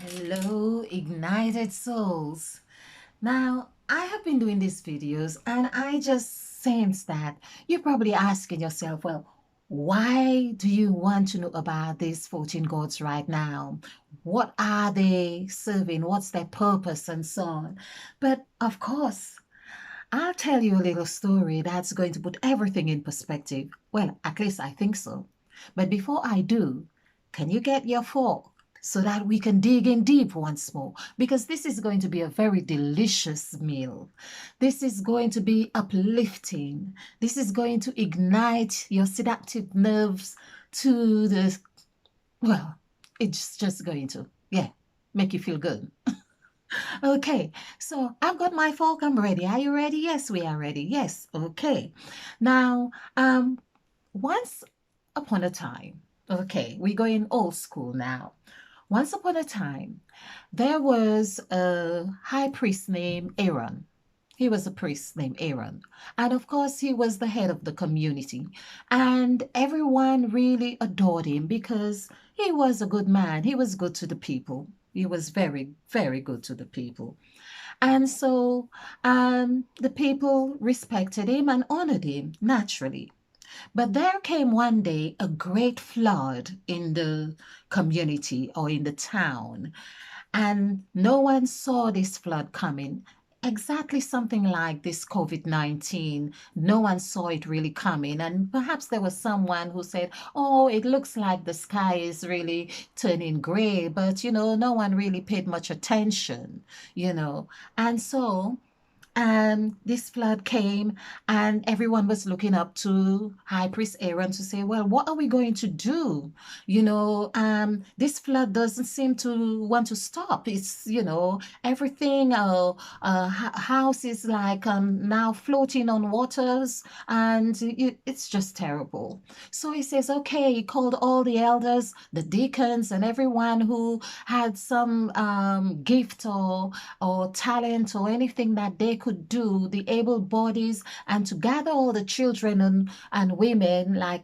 Hello, ignited souls. Now, I have been doing these videos and I just sense that you're probably asking yourself, well, why do you want to know about these 14 gods right now? What are they serving? What's their purpose and so on? But of course, I'll tell you a little story that's going to put everything in perspective. Well, at least I think so. But before I do, can you get your fork so that we can dig in deep once more? Because this is going to be a very delicious meal. This is going to be uplifting. This is going to ignite your seductive nerves to the, well, it's just going to, yeah, make you feel good. Okay, so I've got my fork. I'm ready. Are you ready? Yes, we are ready. Yes. Okay. Now, once upon a time, okay, we're going old school now. Once upon a time, there was a high priest named Aaron. He was a priest named Aaron. And of course, he was the head of the community. And everyone really adored him because he was a good man. He was good to the people. He was very, very good to the people. And so the people respected him and honored him naturally. But there came one day a great flood in the community or in the town, and no one saw this flood coming. Exactly something like this COVID-19. No one saw it really coming. And perhaps there was someone who said, oh, it looks like the sky is really turning gray. But, no one really paid much attention, you know. And so this flood came, and everyone was looking up to High Priest Aaron to say, well, what are we going to do? This flood doesn't seem to want to stop. It's, everything, house is like now floating on waters, and it's just terrible. So he says, okay, he called all the elders, the deacons, and everyone who had some gift or talent or anything that they could do, the able bodies, and to gather all the children and women like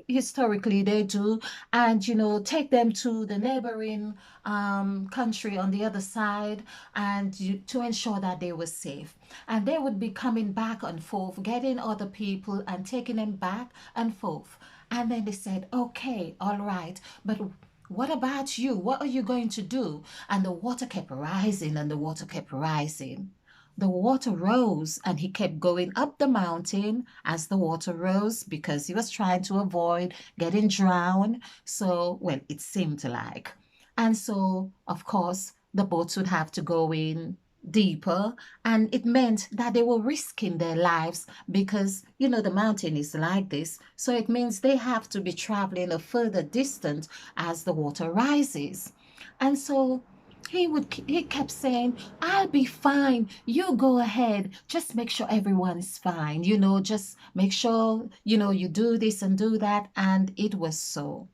historically they do, and take them to the neighboring country on the other side, and to ensure that they were safe. And they would be coming back and forth, getting other people and taking them back and forth. And then they said, okay, all right, but what about you? What are you going to do? And the water kept rising and the water kept rising. The water rose and he kept going up the mountain as the water rose because he was trying to avoid getting drowned. So, well, it seemed like. And so, of course, the boats would have to go in deeper, and it meant that they were risking their lives because the mountain is like this, so it means they have to be traveling a further distance as the water rises. And so he kept saying, I'll be fine, you go ahead, just make sure everyone is fine, just make sure you do this and do that. And it was so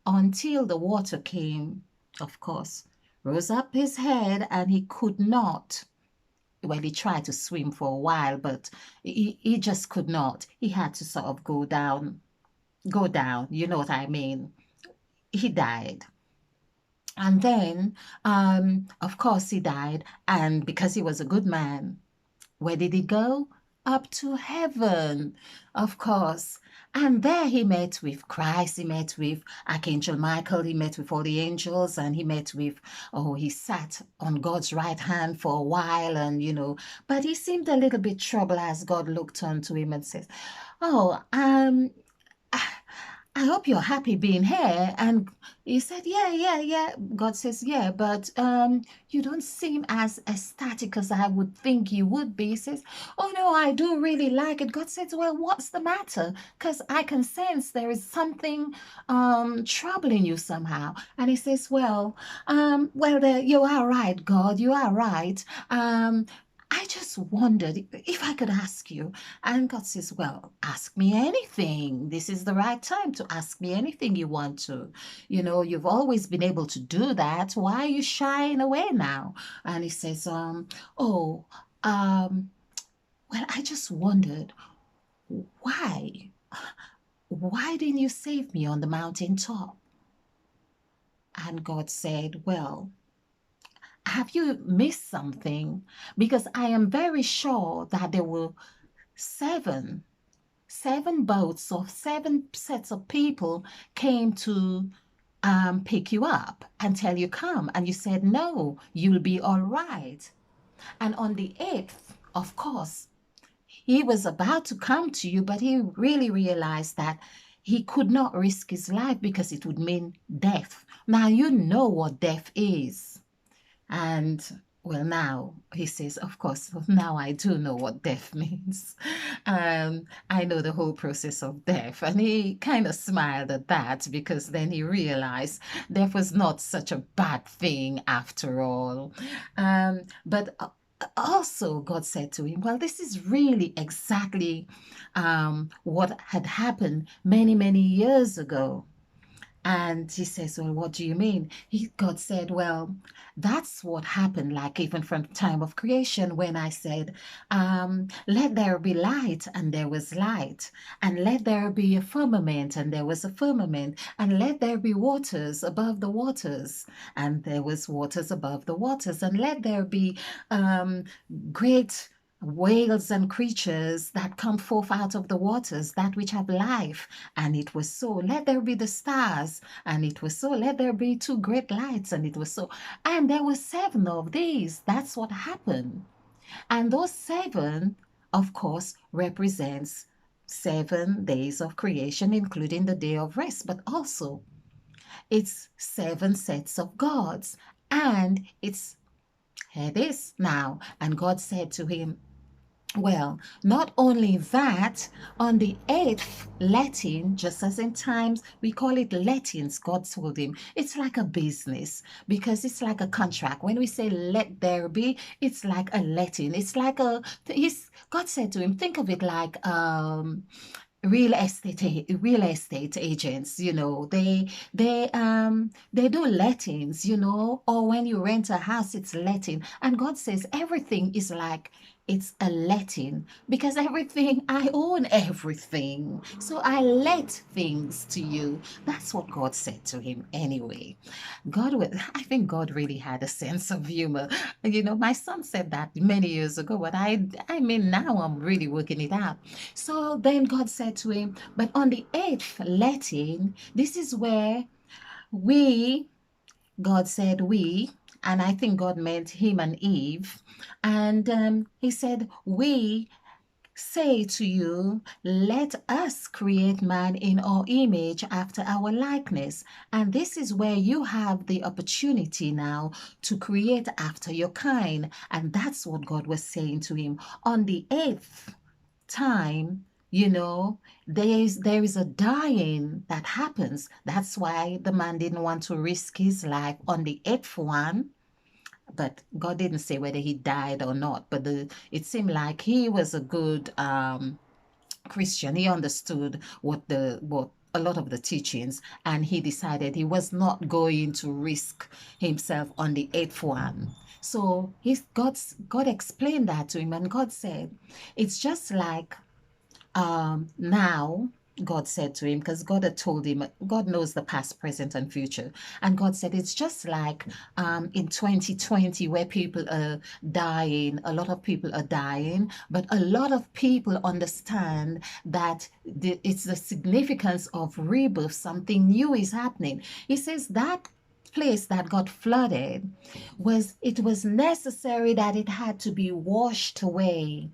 until the water came, of course, rose up his head, and he could not. Well, he tried to swim for a while, but he just could not. He had to sort of go down, you know what I mean? He died. And then, of course, he died. And because he was a good man, where did he go? Up to heaven, of course. And there he met with Christ, he met with Archangel Michael, he met with all the angels, and he sat on God's right hand for a while, and but he seemed a little bit troubled as God looked unto him and says, oh, I hope you're happy being here. And he said, yeah, yeah, yeah. God says, yeah, but you don't seem as ecstatic as I would think you would be. He says, oh no, I do really like it. God says, well, what's the matter? Because I can sense there is something troubling you somehow. And he says, you are right, God, you are right. I just wondered if I could ask you. And God says, well, ask me anything. This is the right time to ask me anything you want to. You've always been able to do that. Why are you shying away now? And he says, oh, um, well, I just wondered why? Why didn't you save me on the mountain top? And God said, well, have you missed something? Because I am very sure that there were seven boats of seven sets of people came to pick you up and tell you come. And you said, no, you'll be all right. And on the 8th, of course, he was about to come to you, but he really realized that he could not risk his life because it would mean death. Now, you know what death is. And well, now he says, of course, now I do know what death means. I know the whole process of death. And he kind of smiled at that because then he realized death was not such a bad thing after all. But also, God said to him, well, this is really exactly what had happened many, many years ago. And he says, well, what do you mean? God said, well, that's what happened, like even from the time of creation when I said, let there be light, and there was light. And let there be a firmament, and there was a firmament. And let there be waters above the waters, and there was waters above the waters. And let there be great whales and creatures that come forth out of the waters, that which have life. And it was so. Let there be the stars, and it was so. Let there be two great lights, and it was so. And there were seven of these. That's what happened. And those seven, of course, represents 7 days of creation, including the day of rest, but also it's 7 sets of gods. And it's, here it is now. And God said to him, well, not only that, on the 8th letting, just as in times we call it lettings, God told him, it's like a business because it's like a contract. When we say let there be, it's like a letting. It's like God said to him, think of it like real estate agents, they do lettings, or when you rent a house, it's letting. And God says everything is like it's a letting because everything, I own everything, so I let things to you. That's what God said to him anyway. I think God really had a sense of humor. My son said that many years ago, but I mean, now I'm really working it out. So then God said to him, but on the 8th letting, this is where we, God said we, and I think God meant him and Eve. And he said, we say to you, let us create man in our image after our likeness. And this is where you have the opportunity now to create after your kind. And that's what God was saying to him. On the 8th time, there is a dying that happens. That's why the man didn't want to risk his life on the 8th one. But God didn't say whether he died or not. But it seemed like he was a good Christian. He understood what a lot of the teachings, and he decided he was not going to risk himself on the 8th one. So God explained that to him, and God said, it's just like now, God said to him, because God had told him, God knows the past, present, and future. And God said, it's just like in 2020, where people are dying, a lot of people are dying, but a lot of people understand that it's the significance of rebirth, something new is happening. He says that place that got flooded it was necessary that it had to be washed away,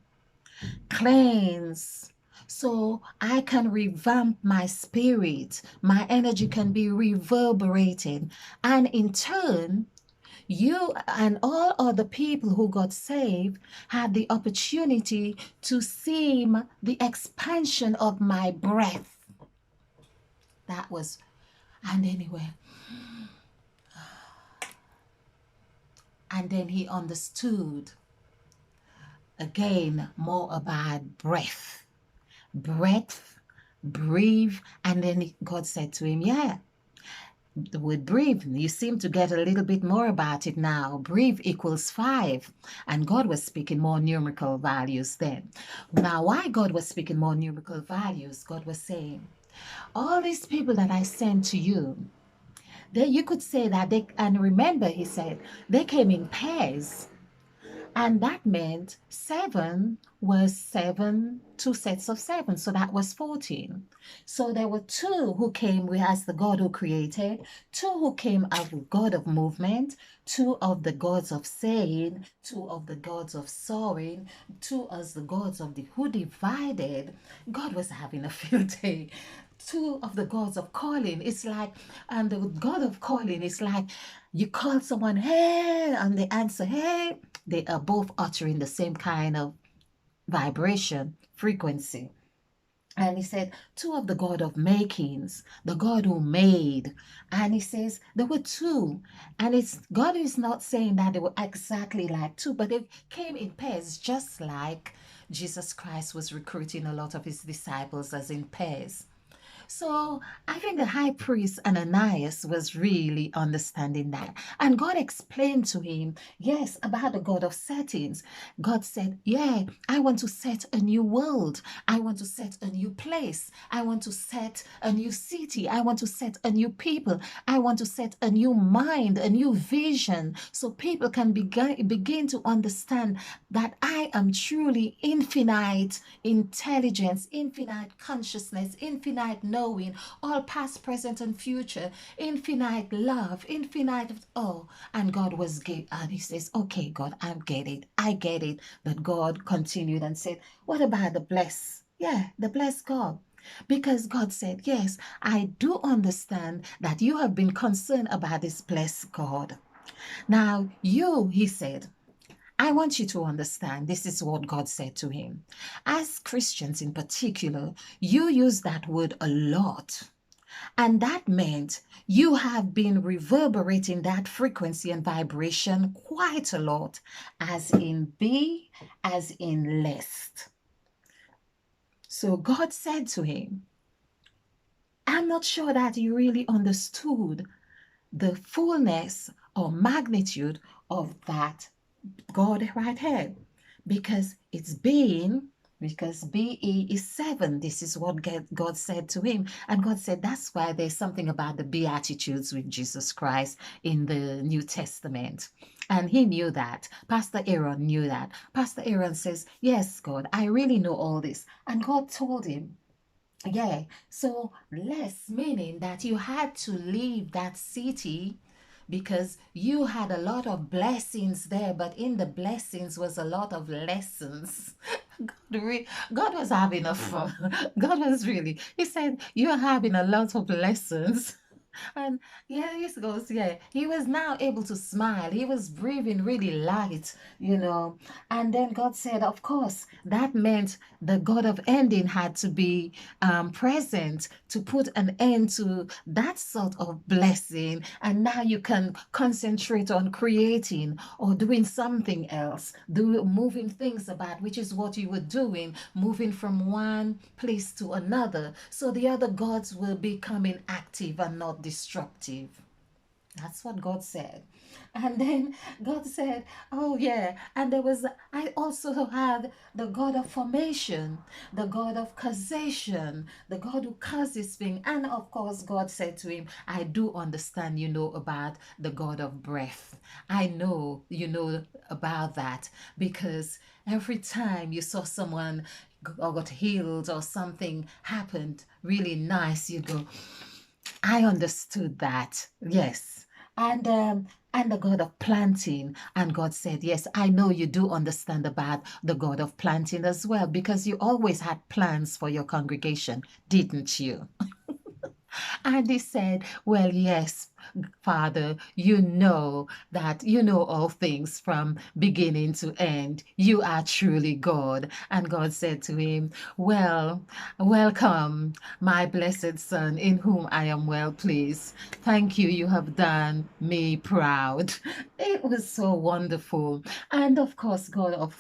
cleansed, so I can revamp my spirit. My energy can be reverberating. And in turn, you and all other people who got saved had the opportunity to see the expansion of my breath. That was, and anyway, and then he understood again more about breath. Breathe. And then God said to him, yeah, the word breathe, you seem to get a little bit more about it now. Breathe equals 5. And God was speaking more numerical values then. Now, why God was speaking more numerical values? God was saying, all these people that I sent to you, They, you could say that they, and remember, he said, they came in pairs. And that meant seven was seven, two sets of seven. So that was 14. So there were two who came with as the God who created, two who came as the God of movement, two of the gods of saying, two of the gods of sowing, two as the gods of the who divided. God was having a field day. Two of the gods of calling. It's like, and the God of calling is like you call someone, hey, and they answer, hey. They are both uttering the same kind of vibration, frequency. And he said, two of the God of makings, the God who made. And he says there were two. And it's God is not saying that they were exactly like two, but they came in pairs, just like Jesus Christ was recruiting a lot of his disciples as in pairs. So I think the high priest Ananias was really understanding that. And God explained to him, yes, about the God of settings. God said, yeah, I want to set a new world. I want to set a new place. I want to set a new city. I want to set a new people. I want to set a new mind, a new vision, so people can begin to understand that I am truly infinite intelligence, infinite consciousness, infinite knowing, all past, present, and future, infinite love, infinite. Oh, and God was gave, and he says, okay, God, I get it. I get it. But God continued and said, what about the bless? Yeah, the bless God. Because God said, yes, I do understand that you have been concerned about this blessed God. Now, you, he said, I want you to understand this is what God said to him. As Christians in particular, you use that word a lot. And that meant you have been reverberating that frequency and vibration quite a lot, as in be, as in lest. So God said to him, I'm not sure that you really understood the fullness or magnitude of that God right here, because it's being, because BE is seven. This is what God said to him. And God said that's why there's something about the Beatitudes with Jesus Christ in the New Testament. And he knew that. Pastor Aaron knew that. Pastor Aaron says, yes, God, I really know all this. And God told him, yeah, so less meaning that you had to leave that city because you had a lot of blessings there, but in the blessings was a lot of lessons. God was having a fun. God was really, he said, you're having a lot of lessons. And yeah, this goes, yeah, he was now able to smile. He was breathing really light, you know. And then God said, of course, that meant the God of ending had to be present to put an end to that sort of blessing. And now you can concentrate on creating or doing something else, moving things about, which is what you were doing, moving from one place to another. So the other gods will be becoming active and not destructive. That's what God said. And then God said, oh, yeah. And there was, I also had the God of formation, the God of causation, the God who causes things. And of course, God said to him, I do understand you know about the God of breath. I know you know about that because every time you saw someone or got healed or something happened really nice, you go, I understood that. Yes. And the God of planting. And God said, yes, I know you do understand about the God of planting as well, because you always had plans for your congregation, didn't you? And he said, well, yes, Father, you know that you know all things from beginning to end. You are truly God. And God said to him, well, welcome, my blessed son, in whom I am well pleased. Thank you. You have done me proud. It was so wonderful. And of course, God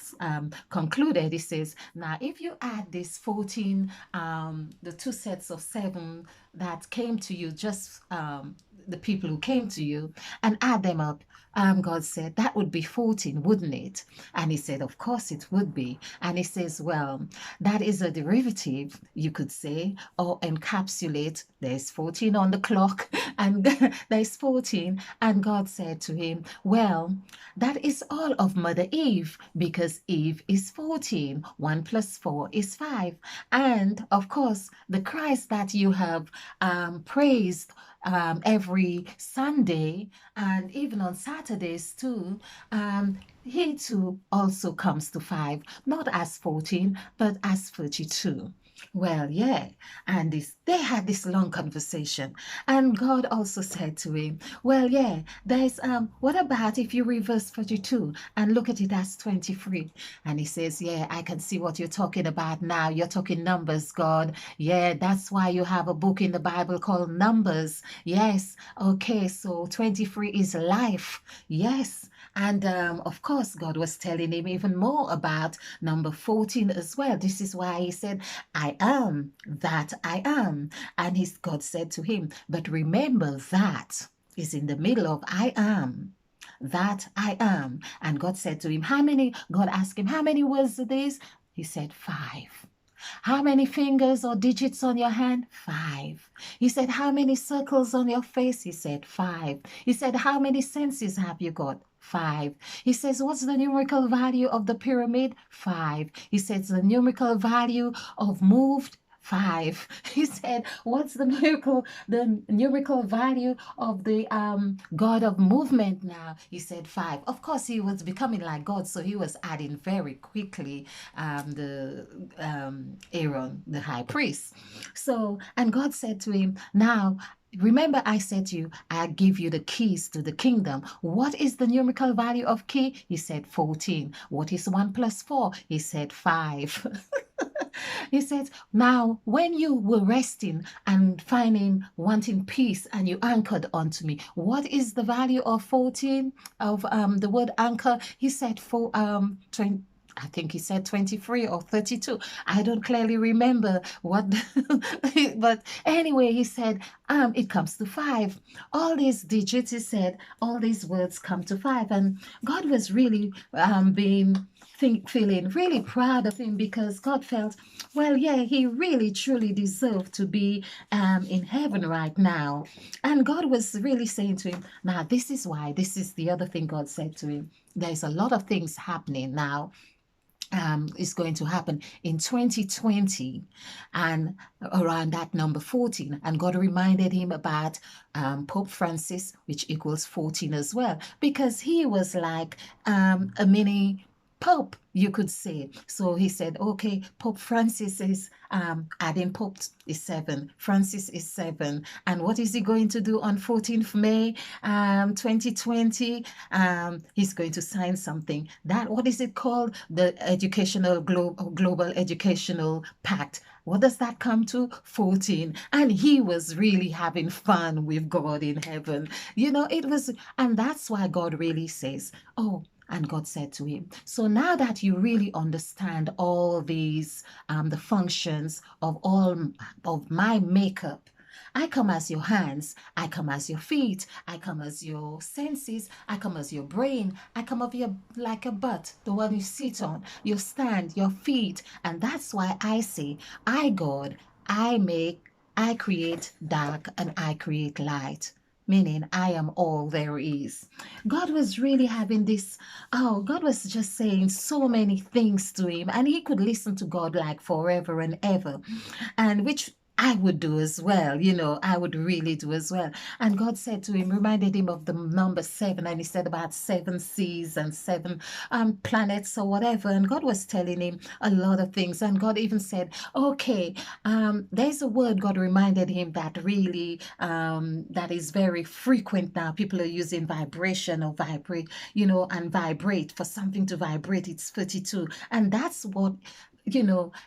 concluded, he says, now, if you add this 14, the two sets of seven that came to you just the people who came to you and add them up, God said, that would be 14, wouldn't it? And he said, of course it would be. And he says, well, that is a derivative, you could say, or encapsulate. There's 14 on the clock, and there's 14. And God said to him, well, that is all of Mother Eve, because Eve is 14. 1 plus 4 is 5. And of course, the Christ that you have praised every Sunday and even on Saturdays too, he too also comes to 5, not as 14, but as 32. Well, yeah, and they had this long conversation, and God also said to him, "Well, yeah, there's what about if you reverse 42 and look at it as 23?" And he says, "Yeah, I can see what you're talking about now. You're talking numbers, God. Yeah, that's why you have a book in the Bible called Numbers. Yes, okay, so 23 is life. Yes." And of course, God was telling him even more about number 14 as well. This is why he said, I am that I am. And God said to him, but remember that is in the middle of I am. That I am. And God said to him, how many? God asked him, how many words are these? He said, 5. How many fingers or digits on your hand? 5. He said, how many circles on your face? He said, 5. He said, how many senses have you got? 5. He says, what's the numerical value of the pyramid? 5. He says, the numerical value of moved? 5. He said, what's the numerical value of the God of movement now? He said 5. Of course, he was becoming like God, so he was adding very quickly the Aaron, the high priest. So, and God said to him, now, remember, I said to you, I give you the keys to the kingdom. What is the numerical value of key? He said 14. What is 1 plus 4? He said 5. He said, now, when you were resting and wanting peace, and you anchored onto me, what is the value of 14 of the word anchor? He said, 20, I think he said 23 or 32. I don't clearly remember what, but anyway, he said, it comes to 5. All these digits, he said, all these words come to 5. And God was really feeling really proud of him, because God felt, well, yeah, he really truly deserved to be in heaven right now. And God was really saying to him, now, this is why, this is the other thing God said to him. There's a lot of things happening now. Is going to happen in 2020 and around that number 14. And God reminded him about Pope Francis, which equals 14 as well, because he was like a mini Pope, you could say. So he said, okay, Pope Francis is adding Pope is 7. Francis is 7. And what is he going to do on 14th May 2020? He's going to sign something. What is it called? The Global Educational Pact. What does that come to? 14. And he was really having fun with God in heaven. It was, and that's why God really says, oh, and God said to him, so now that you really understand all these, the functions of all of my makeup, I come as your hands, I come as your feet, I come as your senses, I come as your brain, I come of your like a butt, the one you sit on, your stand, your feet. And that's why I say, God, I create dark and I create light, meaning I am all there is. God was really having this, God was just saying so many things to him, and he could listen to God like forever and ever, and which I would do as well, I would really do as well. And God said to him, reminded him of the number 7, and he said about 7 seas and 7 planets or whatever. And God was telling him a lot of things. And God even said, okay, there's a word God reminded him that really, that is very frequent now. People are using vibration or vibrate, and vibrate. For something to vibrate, it's 32. And that's what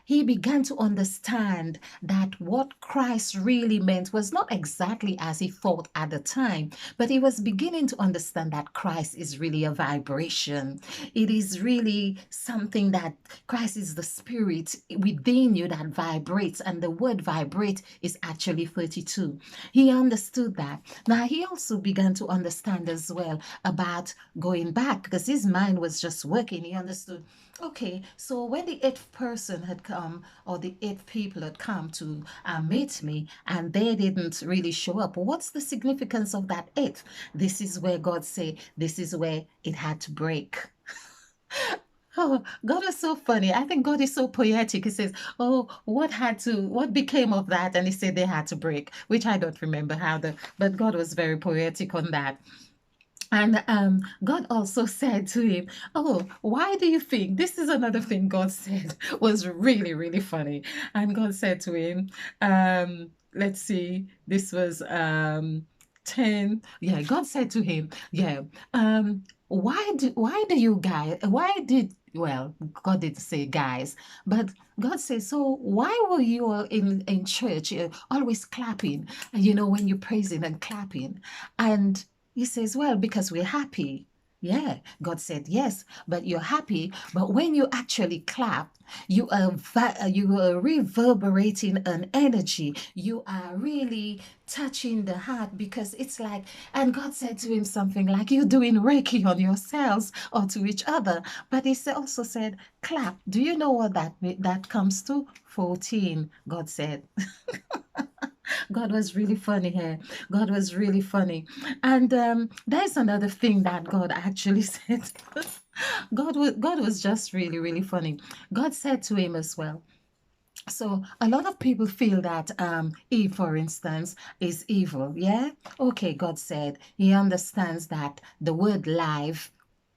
he began to understand that what Christ really meant was not exactly as he thought at the time, but he was beginning to understand that Christ is really a vibration. It is really something that Christ is the spirit within you that vibrates, and the word vibrate is actually 32. He understood that. Now, he also began to understand as well about going back because his mind was just working. He understood, okay, so when the eighth person had come, or the eighth people had come to meet me, and they didn't really show up, what's the significance of that eighth? This is where God said, this is where it had to break. Oh, God is so funny. I think God is so poetic. He says, "Oh, what became of that?" And he said they had to break, which I don't remember how but God was very poetic on that. And God also said to him, "Oh, why do you think?" This is another thing God said was really, really funny. And God said to him, let's see, this was 10. Yeah, God said to him, yeah, why do you guys, why did, well, God didn't say guys, but God says, so why were you all in church always clapping, when you're praising and clapping? And he says, well, because we're happy. Yeah, God said, yes, but you're happy. But when you actually clap, you are reverberating an energy. You are really touching the heart, because it's like, and God said to him something like, you're doing Reiki on yourselves or to each other. But he also said, clap. Do you know what that comes to? 14, God said. God was really funny here. God was really funny. And there's another thing that God actually said. God was just really, really funny. God said to him as well. So a lot of people feel that Eve, for instance, is evil. Yeah. Okay. God said he understands that the word life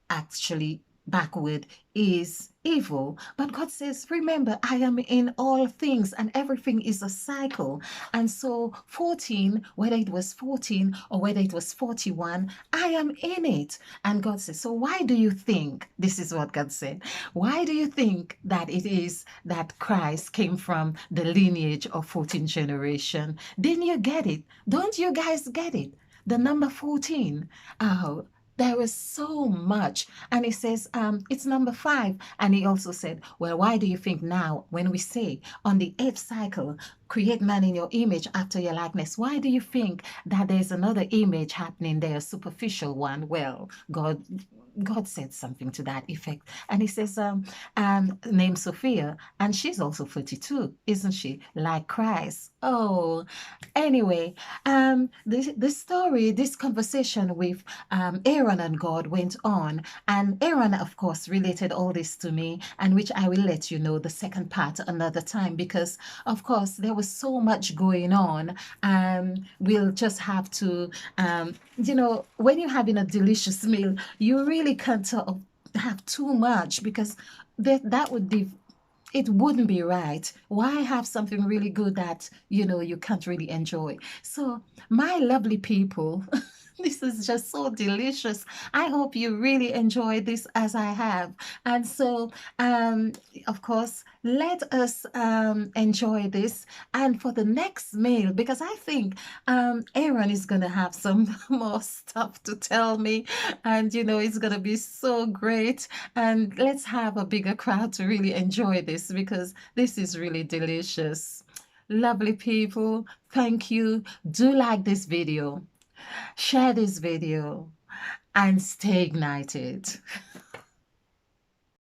actually backward is evil. But God says, remember, I am in all things, and everything is a cycle. And so 14, whether it was 14 or whether it was 41, I am in it. And God says, so why do you think, this is what God said, why do you think that it is that Christ came from the lineage of 14th generation? Didn't you get it? Don't you guys get it? The number 14. Oh, there was so much. And he says, it's number 5. And he also said, well, why do you think now, when we say on the 8th cycle, create man in your image after your likeness, why do you think that there's another image happening there, a superficial one? Well, God said something to that effect. And he says, named Sophia, and she's also 42, isn't she? Like Christ. Oh, anyway, this story, this conversation with Aaron and God went on. And Aaron, of course, related all this to me, and which I will let you know the second part another time, because, of course, there was so much going on. We'll just have to, when you're having a delicious meal, you really can't have too much, because that would be, it wouldn't be right. Why have something really good that you can't really enjoy? So, my lovely people, this is just so delicious. I hope you really enjoy this as I have. And so, of course, let us enjoy this. And for the next meal, because I think Aaron is going to have some more stuff to tell me, and it's going to be so great. And let's have a bigger crowd to really enjoy this, because this is really delicious. Lovely people, thank you. Do like this video, share this video, and stay ignited.